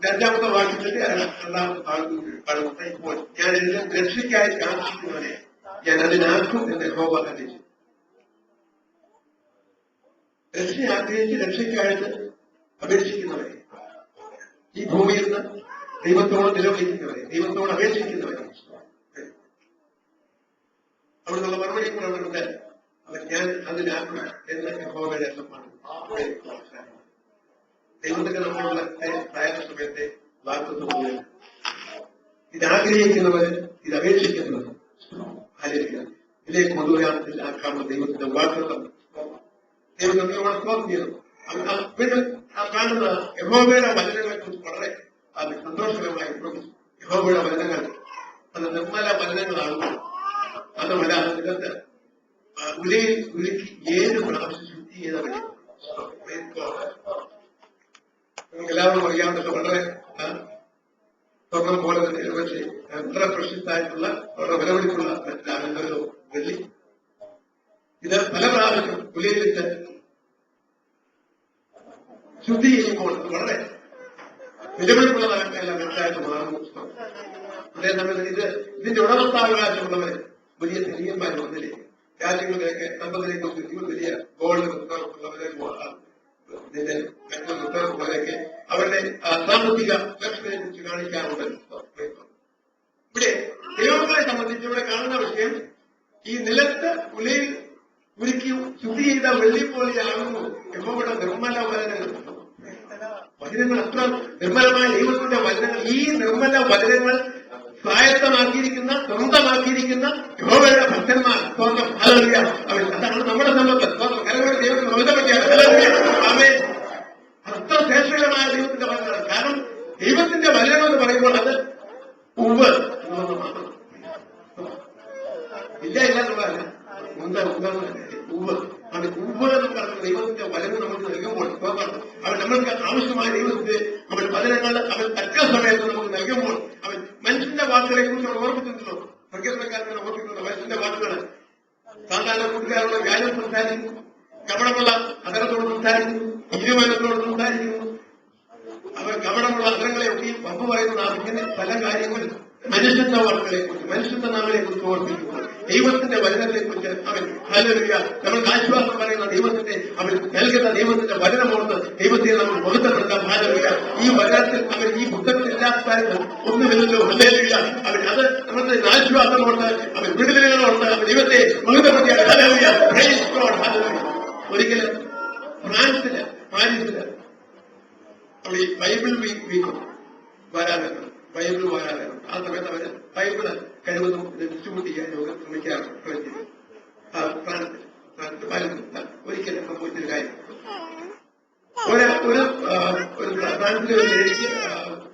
രണ്ടാമത്തെ വാക്യത്തിന്റെ രണ്ടാമത്തെ ഭാഗത്ത് ഇപ്പോൾ ഞാൻ എല്ലാം രക്ഷയ്ക്കായി കാണിക്കുന്നവരെ ഞാൻ അതിനാക്കും എന്ന് യഹോവ അറിയിച്ചു. രക്ഷ ആഗ്രഹിച്ച് രക്ഷയ്ക്കായിട്ട് അപേക്ഷിക്കുന്നവരെ, ഈ ഭൂമിയിൽ നിന്ന് ദൈവത്തോട് നിലവിളിക്കുന്നവരെ, ദൈവത്തോട് അപേക്ഷിക്കുന്നവരെ, അവിടെ നിന്നുള്ള മറുപടി കൂടെ അവരുടെ അവർ ഞാൻ അതിനാക്കും എന്ന് യഹോവയുടെ അർത്ഥമാണ്. ദൈവത്തിന്റെ നമ്മളുള്ള പ്രായ സമയത്തെ വാക്കുകൾ ഇതാഗ്രഹിക്കുന്നവര്, ഇതപേക്ഷിക്കുന്നവർ ഇതിലേക്ക് കൊണ്ടുവരാക്കാനുള്ള ദൈവത്തിന്റെ വാക്കുകൾ ദൈവം നമ്മളോട് തോന്നിയത് കാണുന്ന യഹോവയുടെ വചനങ്ങളെ കുറിച്ച് വളരെ സന്തോഷകരമായി യഹോവയുടെ വചനങ്ങൾ അത് നിർമ്മല വചനങ്ങളാകുമ്പോൾ അത് നിലത്ത് ഉലയിൽ ഉരുക്കി 7 പ്രാവശ്യം ശുദ്ധി ചെയ്തവരെ നിങ്ങൾക്ക് എല്ലാവരും അറിയാവുന്നത് വളരെ സ്വർണം പോലെ തന്നെ പക്ഷേ എത്ര പ്രശസ്തമായിട്ടുള്ള വളരെ വിലപിടിപ്പുള്ള ഒരു വെള്ളി ഇത് പല പ്രാവശ്യം ഉലയിലിട്ട് ശുദ്ധി ചെയ്യുമ്പോൾ വളരെ വിലപിടിപ്പുള്ളതായിട്ടുള്ള വ്യക്തമായിട്ട് മാറുന്നു. അതേ സമയത്ത് ഇതിന്റെ ഉടമസ്ഥാവകാശമുള്ളവര് വലിയ ധനികന്മാർ വന്നില്ലേ, രാജ്യങ്ങളിലേക്ക് സമ്പത്തിലേക്കൊക്കെ വലിയ ഗോൾഡ് ഉള്ളവരെ ഇതിന്റെ പോലെയൊക്കെ അവരുടെ സാമ്പത്തിക ലക്ഷ്യത്തെ കുറിച്ച് കാണിക്കാറുണ്ട്. ഇവിടെ ദൈവങ്ങളെ സംബന്ധിച്ച് ഇവിടെ കാണുന്ന വിഷയം ഈ നിലത്ത് ഉലയിൽ ഉരുക്കി ശുദ്ധി ചെയ്ത വെള്ളി പോലെയാകുന്നു യഹോവയുടെ നിർമ്മല വചനങ്ങൾ. അത്ര നിർമ്മലമായ ദൈവത്തിന്റെ വചനങ്ങൾ, ഈ നിർമ്മല വചനങ്ങൾ സ്വായത്തമാക്കിയിരിക്കുന്ന, സ്വന്തമാക്കിയിരിക്കുന്ന യഹോവയുടെ ഭക്തന്മാർ സ്വർണ്ണം ഹല്ലേലൂയ. അതാണ് നമ്മുടെ സമ്പത്ത്. കരങ്ങളുടെ ദൈവത്തിന് മഹത്വപ്പെടുത്തിയാണ്. ഹല്ലേലൂയ. ആമേൻ. അത്ര ശ്രേഷ്ഠകരമായ ദൈവത്തിന്റെ വചനങ്ങൾ. കാരണം ദൈവത്തിന്റെ വചനം എന്ന് പറയുമ്പോൾ അത് ഉവ്വ് എന്നുള്ളത് മാത്രം ഇല്ല എന്നുള്ളതല്ല. ഉവ്വ് അത് ഉവ്വ് എന്ന് പറഞ്ഞ ദൈവത്തിന്റെ വചനം നമുക്ക് നൽകുമ്പോൾ അവൻ നമ്മൾക്ക് ആവശ്യമായ ദൈവത്തിന്റെ അവൻ വചനങ്ങൾ അവൻ തക്ക സമയത്ത് നമുക്ക് നൽകുമ്പോൾ അവൻ മനുഷ്യന്റെ വാക്കുകളെ കുറിച്ച് അവൻ ഓർമ്മിച്ചിട്ടുണ്ടല്ലോ. പ്രകൃതക്കാരനെ ഓർമ്മിക്കുന്നുണ്ടോ? മനുഷ്യന്റെ വാക്കുകൾ സാധാരണ കൂട്ടുകാരോട് വ്യാജം സംസാരിക്കുന്നു, കപടമുള്ള അതരത്തോട് സംസാരിക്കുന്നു, ഇരുവനത്തോട് സംസാരിക്കുന്നു. അവർ കപടമുള്ള അതരങ്ങളെയൊക്കെ പമ്പ് പറയുന്ന ഇങ്ങനെ പല കാര്യങ്ങളും മനുഷ്യന്റെ വാക്കുകളെ കുറിച്ച്, മനുഷ്യന്റെ നാമനെ കുറിച്ച് ഓർമ്മിക്കുമ്പോൾ ദൈവത്തിന്റെ വചനത്തെക്കുറിച്ച് അവൻ ഹല്ലേലൂയ നമ്മൾക്ക് ആശ്വാസം പറയുന്ന ദൈവത്തിന്റെ അവൻ നൽകുന്ന ദൈവത്തിന്റെ വചനമോർത്ത് ദൈവത്തെ നമ്മൾ ബഹുത്തപ്പെടുത്താൻ. ഹല്ലേലൂയ. ഈ വചനത്തിൽ അവൻ ഈ പുസ്തകത്തിൽ ഇല്ലാത്ത ഒന്നുമില്ലല്ലോ. ഹല്ലേലൂയ. അവൻ അത് നമ്മുടെ ആശ്വാസമോർത്ത് അവൻ വിടുതലുകളോർത്ത് അവൻ ദൈവത്തെ ബഹുത്തപ്പെടുത്തിയാണ്. ഹല്ലേലൂയ. Praise God. ഹല്ലേലൂയ. ഒരിക്കലും ഫ്രാൻസില് പാരീസില് അവിടെ ഈ ബൈബിൾ വീക്ക് വരാറുണ്ട്. ബൈബിൾ വരാറുണ്ട്. ആ സമയത്ത് അവര് ബൈബിള് കഴിവതും ഡിസ്ട്രിബ്യൂട്ട് ചെയ്യാൻ ശ്രമിക്കാറുണ്ട്. ഒരിക്കലും സംഭവിച്ചൊരു കാര്യം, ഒരു ഫ്രാൻസിലെ ഒരു ലേഡിക്ക്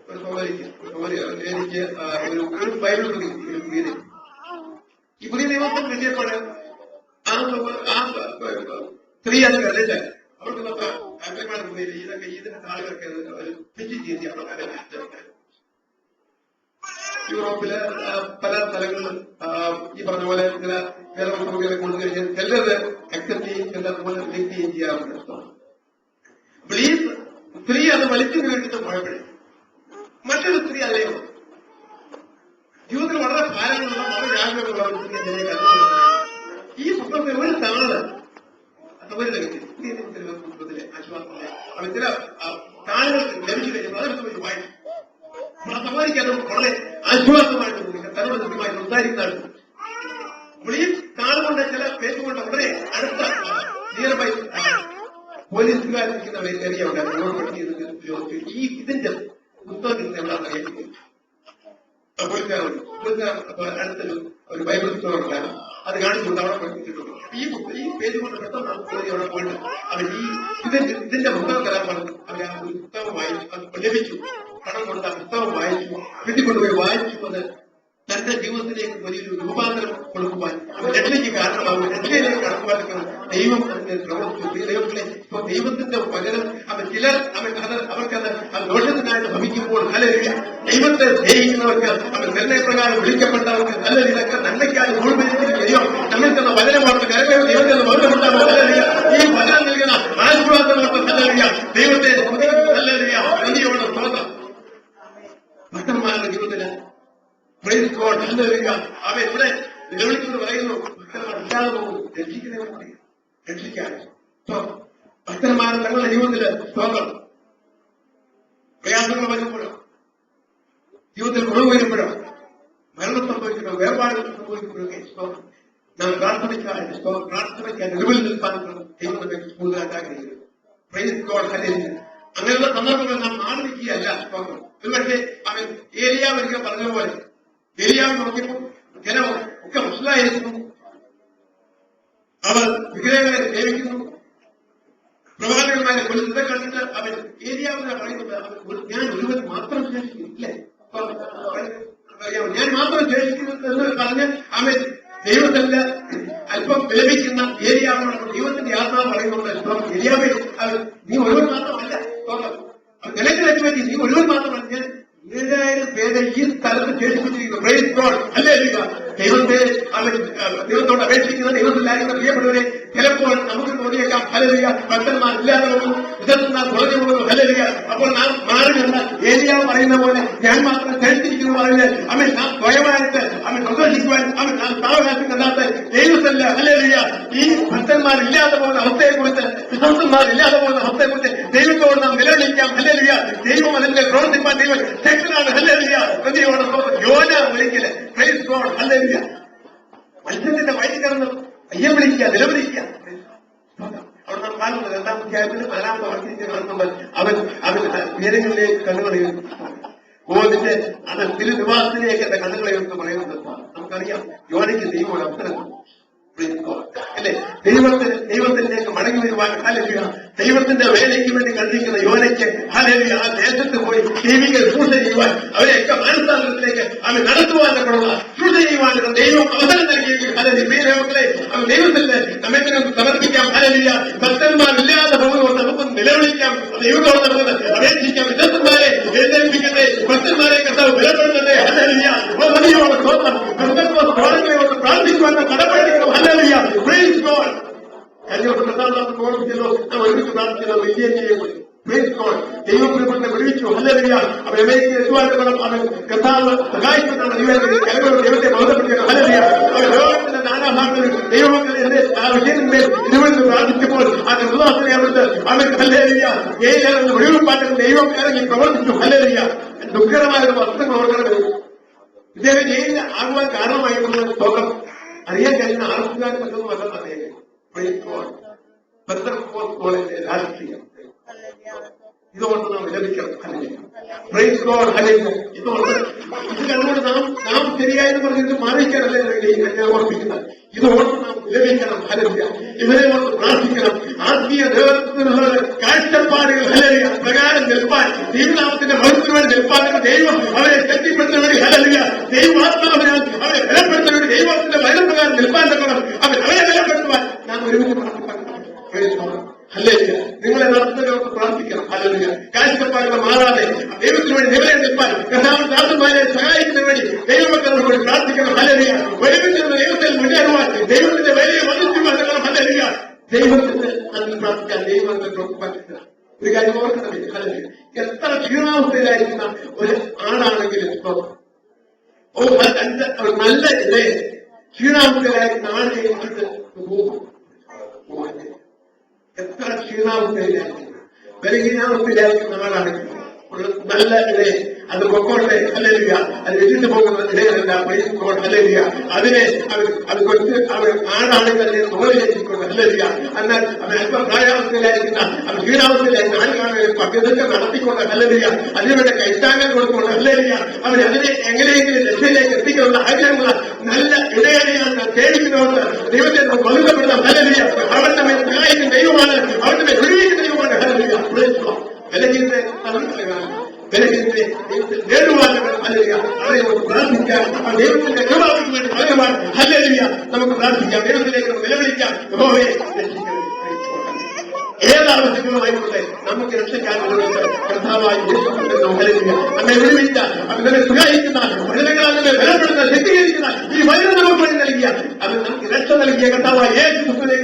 ഒരു ലേഡിക്ക് ഒരു ബൈബിൾ പുതിയ ഈ പുതിയ നിയമത്തിൽ കിട്ടിയപ്പോൾ ആ സ്ത്രീ അത് കരുതില്ല. അവർക്ക് നമുക്ക് ആഗ്രഹമാണ് ഇതൊക്കെ ഇതിന്റെ താളുകളൊക്കെ പിച്ച് ചെയ്തിയാണ്. യൂറോപ്പിലെ പല സ്ഥലങ്ങളിലും ഈ പറഞ്ഞ പോലെ ചില വേദപുസ്തകങ്ങളെ കൊണ്ടു കഴിഞ്ഞാൽ ചിലത് അക്സെപ്റ്റ് ചെയ്യും, ചിലത് പോലെ റിജക്ട് ചെയ്യുകയും ചെയ്യാറുണ്ട്. അപ്പോൾ ഈ സ്ത്രീ അത് വലിച്ചു വീഴ്ച പോയപ്പോഴേ മറ്റൊരു സ്ത്രീ അല്ലയോ ജീവിതത്തിൽ വളരെ ഭാരങ്ങളുള്ള വളരെ ആഗ്രഹമുള്ള ഒരു സ്ത്രീ അതിലേക്ക് ഈ പുസ്തകത്തിൽ ഒരു താള് പുസ്തകത്തിലെ ആശ്വാസത്തിലെ അവൻ ചില താളുകൾ ലഭിച്ചു കഴിഞ്ഞപ്പോൾ അതെടുത്ത് പോയി വായിച്ചു. ആ സമാധിക്ക് അത് വളരെ ആശ്വാസമായിട്ട് തന്നോട് കൃത്യമായി സംസാരിക്കുന്നതാണ്. അപ്പോൾ ഈ താളുകൊണ്ട് ചില പേസുകൊണ്ട് വളരെ അടുത്ത നിയർ ബൈ പോലീസുകാരിക്കുന്ന ഏരിയ ഉണ്ടായിരുന്നു. ഈ ഇതിന്റെ പുസ്തകത്തിൽ എന്താണെന്ന് അറിയാം. അടുത്തൊരു ബൈബിൾ സ്റ്റോർ ഉണ്ടായിരുന്നു. അത് കാണിച്ചുകൊണ്ട് അവിടെ പഠിപ്പിച്ചിട്ടുണ്ട്. ഈ പേര് കൊണ്ട് പെട്ടെന്ന് അവിടെ പോയിട്ട് അവൻ ഇതിന്റെ പുസ്തകം തരാൻ പറഞ്ഞു. അവൻ ആ ഒരു പുസ്തകം വായിച്ചു, അത് ലഭിച്ചു. പണം കൊടുത്ത ആ പുസ്തകം വായിച്ചു, വീട്ടിൽ കൊണ്ടുപോയി വായിച്ചു. അത് തന്റെ ജീവിതത്തിലേക്ക് വലിയൊരു രൂപാന്തരം കൊടുക്കുവാൻ രക്ഷയ്ക്ക് കാരണമാകും. രക്ഷയിലേക്ക് കടക്കുവാൻ ദൈവം അതിനെ പ്രവർത്തിച്ചു. ദൈവത്തിലെ ഇപ്പൊ ദൈവത്തിന്റെ പകരം ചിലർ അവർക്കത് ദോഷത്തിനായിട്ട് ഭവിക്കുമ്പോൾ ദൈവത്തെ സ്നേഹിക്കുന്നവർക്ക് നിർണയപ്രകാരം വിളിക്കപ്പെട്ടവർക്ക് നല്ല ഇതൊക്കെ നന്മയ്ക്കായി മുഴുവനിയോ നമ്മൾക്കെന്ന വചനമാണ് ദൈവത്തിന് ബന്ധപ്പെട്ടാൽ ഈ വചനം നൽകുന്ന ആശീർവാദങ്ങൾക്ക് നല്ലറിയ ദൈവത്തെ നല്ലറിയ നന്ദിയോടെ തോന്നാം. ഭക്തന്മാരുടെ ജീവിതത്തിന് അവൻ ഇവിടെ നിലവിളിക്കൊണ്ട് പറയുന്നു, ഇല്ലാതെ പോകും, രക്ഷിക്കുന്നവർ രക്ഷിക്കാൻ ഭക്തന്മാർ തങ്ങളുടെ ജീവിതത്തില് സ്തോത്രം പ്രയാസങ്ങൾ വരുമ്പോഴോ, ജീവിതത്തിൽ കുറവ് വരുമ്പോഴോ, മരണം സംഭവിക്കുമ്പോഴോ, വേർപാടുകൾ സംഭവിക്കുമ്പോഴൊക്കെ സ്തോത്രം നാം പ്രാർത്ഥനയ്ക്കാൻ നിലവിൽ നിൽക്കാൻ ദൈവം നമ്മെ കൂടുതലായിട്ട് ആഗ്രഹിക്കുന്നു. അങ്ങനെയുള്ള സന്ദർഭങ്ങൾ നാം മാറിയിരിക്കുകയല്ല സ്തോത്രം. ഒരുപക്ഷെ അവൻ ഏലിയാവ് ഒരിക്കൽ പറഞ്ഞതുപോലെ ഏലിയാവ് നോക്കിയപ്പോൾ ജനം ഒക്കെ മുസ്ലിമായിരിക്കുന്നു, അവർ വിഗ്രഹങ്ങളെ സേവിക്കുന്നു, പ്രവാചകന്മാരെ കൊല്ലുന്നത് കണ്ടിട്ട് അവൻ ഏലിയാവിനെ പറയുന്നത് ഞാൻ ഒരുവൻ മാത്രം ശേഷിക്കും, ഇല്ലേ ഞാൻ മാത്രം ശേഷിക്കുന്നു എന്ന് പറഞ്ഞ് അവൻ ദൈവത്തിന്റെ അല്പം വിലപിക്കുന്ന ഏലിയാവിനോട് ദൈവത്തിന്റെ ആത്മാവ് പറയുന്നുണ്ട്, ഏലിയാവെ നീ ഒരുവൻ മാത്രമല്ല, നിലയ്ക്ക് പറ്റി നീ ഒരുവൻ മാത്രമല്ല, ഞാൻ 7000 പേരെ ഈ സ്ഥലത്ത് ശേഷിപ്പിച്ചിരിക്കുന്നു. ദൈവത്തെ ദൈവത്തോട് അപേക്ഷിക്കുന്ന ദൈവത്തിലായിരുന്ന പ്രിയപ്പെട്ടവരെ ചിലപ്പോൾ നമുക്ക് തോന്നിയേക്കാം ഹല്ലേലൂയ ഭക്തന്മാർ ഇല്ലാതെ പോകുന്നു, വിശുദ്ധന്മാർ കുറഞ്ഞു പോകുന്നു, ഹല്ലേലൂയ. അപ്പോൾ നാം മാറി നിന്ന് ഏലിയാവ് പറയുന്ന പോലെ ഞാൻ മാത്രം ശേഷിച്ചിരിക്കുന്നു പറഞ്ഞ് അവൻ നാം സ്വയമായിട്ട് അവൻ സന്തോഷിക്കുവാൻ നാം സാവകാശം കണ്ടാത്ത ദൈവത്തല്ല, ഹല്ലേലൂയ. ഈ ഭക്തന്മാർ ഇല്ലാതെ പോകുന്ന അവസ്ഥയെക്കുറിച്ച്, വിശ്വാസന്മാരില്ലാതെ പോകുന്ന അവസ്ഥയെക്കുറിച്ച് ദൈവത്തോട് നാം നിലവിളിക്കാം, ഹല്ലേലൂയ. ദൈവം അതിന്റെ പ്രവർത്തിപ്പാൻ ദൈവം ശക്തനാണ്, ഹല്ലേലൂയ. യോന ഒരിക്കല് പ്രൈസ് ഗോഡ്, ഹല്ലേലൂയ. മത്സ്യത്തിന്റെ വയറ്റിൽ കിടന്ന് അയ്യം വിളിക്കുക, നിലവിളിക്കുക. അവിടെ നാം കാണുന്നത് 2-ാം അധ്യായത്തിൽ 4-ാമത്തെ വാക്യത്തിൽ കാണുമ്പോൾ അവൻ ഉയരങ്ങളിലേക്ക് കണ്ണുകളെയും ഗോവിന്റെ അത് തിരുനിവാസത്തിലേക്ക് എന്റെ കണ്ണുകളെയൊക്കെ പറയുന്നത് നമുക്കറിയാം. യോനയ്ക്ക് ദൈവം ഒരു അവസരം അല്ലെ, ദൈവത്തിലേക്ക് മടങ്ങി വരുവാൻ ഹല്ലേലൂയ. ദൈവത്തിന്റെ വേലയ്ക്ക് വേണ്ടി കണ്ടിരിക്കുന്ന യോനയ്ക്ക് ഹല്ലേലൂയ ആ ദേശത്ത് പോയി ദൈവിക ശുശ്രൂഷ ചെയ്യുവാൻ, അവരെയൊക്കെ മാനസാന്തരത്തിലേക്ക് അവൻ നടത്തുവാനുള്ള ശുശ്രൂഷ ചെയ്യുവാനുള്ള ദൈവം അവസരം നൽകിയെങ്കിൽ ഹല്ലേലൂയ. അവൻ ദൈവത്തിന്റെ സമയത്തിന് സമർപ്പിക്കാം, ഹല്ലേലൂയ. ഭക്തന്മാരില്ലാതെ പോകുമ്പോൾ നമുക്ക് നിലവിളിക്കാം, ദൈവത്തോട് നമുക്ക് അപേക്ഷിക്കാം. വിശുദ്ധന്മാരെ എഴുന്നേൽപ്പിക്കട്ടെ, ഭക്തന്മാരെ കർത്താവ് ബലപ്പെടുത്തട്ടെ, ഹല്ലേലൂയ. മതിയോട് സ്വന്തം ക്രിസ്തുമസ് പ്രാർത്ഥിക്കുവാൻ കടപ്പെട്ടിരിക്കണം, ഹല്ലേലൂയ. Praise God. കഴിഞ്ഞ പ്രധാനമന്ത്രി ഓർമ്മിച്ചല്ലോ, നാം ഒരുമിച്ച് പ്രാർത്ഥിച്ചല്ലോ, വിജയം ചെയ്യപ്പെടും. Praise God. ദൈവത്തെ വിളിച്ചു, ഹല്ലേലൂയ. അവർ അമേരിക്കയിൽ എത്തുവാൻ അവൻ കർത്താവ് സഹായിക്കുന്നതാണ്. ദൈവത്തെ ബോധപ്പെടുത്തിയത്, ഹല്ലേലൂയ. അവർ ലോകത്തിന്റെ നാനാഭാഗങ്ങളിൽ ദൈവമക്കൾ എന്റെ ആ വിജയത്തിന്മേൽ തിരുവനന്തപുരം പ്രാർത്ഥിച്ചപ്പോൾ ആ നിർദ്ദാസനെ അവിടുത്തെ അവൻ ഹല്ലേലൂയ ഏതെങ്കിലും ഒഴിവുപാട്ടിൽ ദൈവം ഇറങ്ങി പ്രവർത്തിച്ചു, ഹല്ലേലൂയ. ദുഃഖകരമായ ഒരു വസ്തുക്കൾ ഓർക്കണമേ. ഇദ്ദേഹം ജയിലിൽ ആകുവാൻ കാരണമായിട്ടുള്ള സ്തോത്രം അറിയാൻ കഴിയുന്ന ആർക്കുകാരും മറ്റൊന്നും അല്ലെന്ന് അറിയാൻ രാഷ്ട്രീയം ഇതുകൊണ്ട് നാം വിലപിക്കണം. Praise God, hallelujah. ഇതുകൊണ്ട് ഇത് കണ്ടുകൊണ്ട് നാം ശരിയായെന്ന് പറഞ്ഞിട്ട് മാറിക്കാനല്ലേ ഞാൻ ഓർപ്പിക്കുന്നത്. ഇതുകൊണ്ട് നാം വിലപിക്കണം, ഹല്ലേലൂയ. ഇവരെ കൊണ്ട് പ്രാർത്ഥിക്കണം. ആത്മീയ ദേവത്തിനുള്ള കാഴ്ചപ്പാടുകൾ ഹല്ലേലൂയ പ്രകാരം നിൽപ്പാൻ, ദൈവനാമത്തിന്റെ മഹത്വത്തിന് വേണ്ടി നിൽപ്പാൻ ദൈവം അവരെ ശക്തിപ്പെടുത്തുന്ന വേണ്ടി, ഹല്ലേലൂയ. ദൈവാത്മാവിനാൽ അവരെ ബലപ്പെടുത്തുന്ന വേണ്ടി ദൈവത്തിന്റെ വചനപ്രകാരം നിൽപ്പാൻ തക്കണം. അവരെ ബലപ്പെടുത്തുവാൻ നാം ഒരുമിച്ച് പ്രാർത്ഥിക്കണം. ഹല്ലേലൂയ. നിങ്ങളെ നടത്തുന്നവർക്ക് പ്രാർത്ഥിക്കണം, ഹല്ലേലൂയ. കാഴ്ചപ്പാടുകൾ മാറാതെ ദൈവത്തിന് വേണ്ടി നിലയെ നിൽപ്പാൻ കർത്താവിനെ സഹായിക്കുന്നതിന് വേണ്ടി ദൈവമക്കളോട് കൂടി പ്രാർത്ഥിക്കണം, ഹല്ലേലൂയ. ഒരുമിച്ച് ദൈവത്തിൽ മുന്നേറുവാൻ, ദൈവത്തിന്റെ വലിയ വന്നിച്ചുവാൻ തരണം, ഹല്ലേലൂയ. ദൈവത്തിന്റെ അതിൽ പ്രാർത്ഥിക്കാൻ ദൈവത്തെ പ്രവർത്തിക്കുക. ഒരു കാര്യം ഓർക്കണമേ, ഹല്ലേലൂയ. എത്ര ക്ഷീണാവസ്ഥയിലായിരിക്കുന്ന ഒരു ആണാണെങ്കിലും നല്ല ഇതേ ക്ഷീണാവസ്ഥയിലായിരിക്കുന്ന ആണിനെ കുറിച്ച് പോകും. എത്ര ക്ഷീണാവസ്ഥയിലായിരിക്കും, ബലഹീനാവസ്ഥയിലായിരിക്കുന്ന ആളാണെങ്കിൽ നല്ല ഇതേ അത് പൊക്കോട്ടെ, ഹല്ലേലൂയ. അത് വെച്ചിട്ട് പോകുന്ന ഇടയല്ല, ഹല്ലേലൂയ. അതിനെ അത് കൊച്ച് അവൻ ആടാണെങ്കിൽ അതിനെ തോലിലേക്കിക്കൊണ്ട്, ഹല്ലേലൂയ. എന്നാൽ അവൻ അല്പം പ്രായാവസ്ഥയിലായിരിക്കുന്ന അവൻ ക്ഷീണാവസ്ഥയിലായിരിക്കുന്ന ആട് കാണുന്ന പക്കതൊക്കെ നടത്തിക്കൊണ്ട്, ഹല്ലേലൂയ. അതിനുവേണ്ട കൈത്താങ്ങൽ കൊടുക്കൊണ്ട്, ഹല്ലേലൂയ. അവൻ അതിനെ എങ്ങനെയെങ്കിലും ലക്ഷ്യത്തിലേക്ക് എത്തിക്കാനുള്ള ആഗ്രഹമുള്ള നല്ല ഇടയനെയാണ് തേടിക്കുന്നവർക്ക് ദൈവത്തെ ബന്ധപ്പെടാം, ഹല്ലേലൂയ. അവൻ നമ്മെ സഹായിക്കുന്ന ദൈവമാണ്, അവൻ നമ്മെ വിടുവിക്കുന്ന ദൈവമാണ്, ഹല്ലേലൂയ. ബലഹീനത്തെ ദൈവത്തിൽ നേടുവാനാണ്, ഹല്ലേലൂയ. അവരെ നമുക്ക് പ്രാർത്ഥിക്കാം, ആ ദൈവത്തിന്റെ കൃപയ്ക്ക് വേണ്ടി ഫലമാണ്, ഹല്ലേലൂയ. നമുക്ക് പ്രാർത്ഥിക്കാം, ദൈവത്തിലേക്ക് നിലവിളിക്കാം, യഹോവേ രക്ഷിക്കണം. ഏതാവശ്യങ്ങളുമായിക്കൊണ്ട് നമുക്ക് രക്ഷിക്കാൻ കർത്താവായി നമ്മെ വിടുവിച്ച, അവനെ സഹായിക്കുന്ന, വചനങ്ങളാൽ നമ്മെ ബലപ്പെടുന്ന, ശക്തീകരിക്കുന്ന ഈ വചനം നമുക്ക് നൽകിയ, അവൻ നമുക്ക് രക്ഷ നൽകിയ കർത്താവായി യേശു ക്രിസ്തുവിലേക്ക്